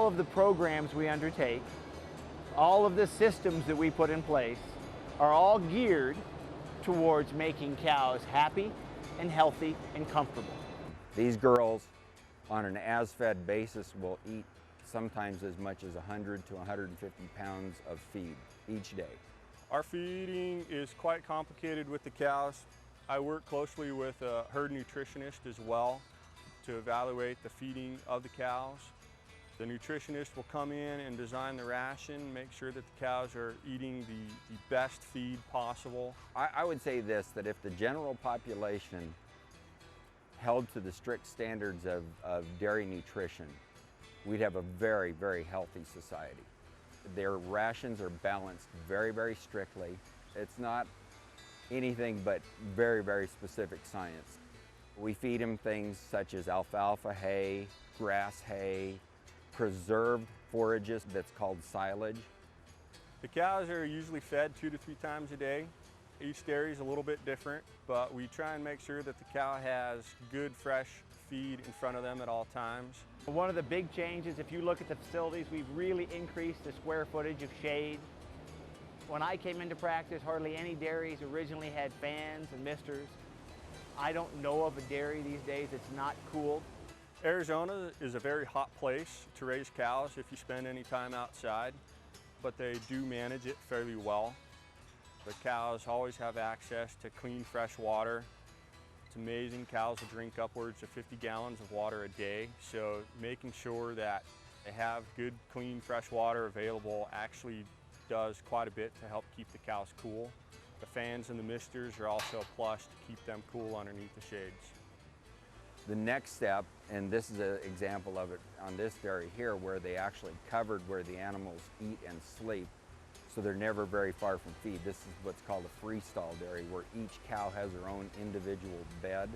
all of the programs we undertake, all of the systems that we put in place are all geared towards making cows happy and healthy and comfortable. These girls, on an as-fed basis, will eat sometimes as much as 100 to 150 pounds of feed each day. Our feeding is quite complicated with the cows. I work closely with a herd nutritionist as well to evaluate the feeding of the cows. The nutritionist will come in and design the ration, make sure that the cows are eating the best feed possible. I would say this, that if the general population held to the strict standards of dairy nutrition, we'd have a very, very healthy society. Their rations are balanced very, very strictly. It's not anything but very, very specific science. We feed them things such as alfalfa hay, grass hay, preserved forages that's called silage. The cows are usually fed 2 to 3 times a day. Each dairy is a little bit different, but we try and make sure that the cow has good fresh feed in front of them at all times. One of the big changes, if you look at the facilities, we've really increased the square footage of shade. When I came into practice, hardly any dairies originally had fans and misters. I don't know of a dairy these days that's not cooled. Arizona is a very hot place to raise cows if you spend any time outside, but they do manage it fairly well. The cows always have access to clean, fresh water. It's amazing, cows will drink upwards of 50 gallons of water a day, so making sure that they have good, clean, fresh water available actually does quite a bit to help keep the cows cool. The fans and the misters are also a plus to keep them cool underneath the shades. The next step, and this is an example of it on this dairy here, where they actually covered where the animals eat and sleep, so they're never very far from feed. This is what's called a freestall dairy, where each cow has her own individual bed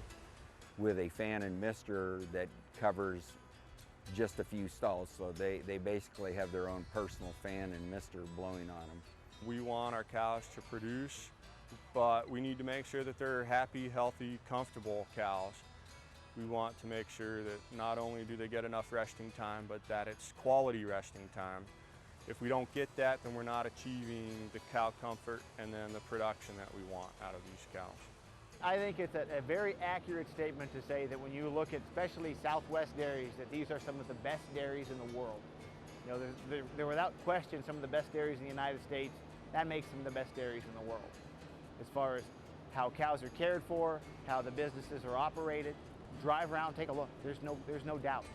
with a fan and mister that covers just a few stalls. So they basically have their own personal fan and mister blowing on them. We want our cows to produce, but we need to make sure that they're happy, healthy, comfortable cows. We want to make sure that not only do they get enough resting time, but that it's quality resting time. If we don't get that, then we're not achieving the cow comfort and then the production that we want out of these cows. I think it's a very accurate statement to say that when you look at especially Southwest dairies, that these are some of the best dairies in the world. You know, they're without question some of the best dairies in the United States. That makes them the best dairies in the world. As far as how cows are cared for, how the businesses are operated, drive around, take a look. There's no doubt.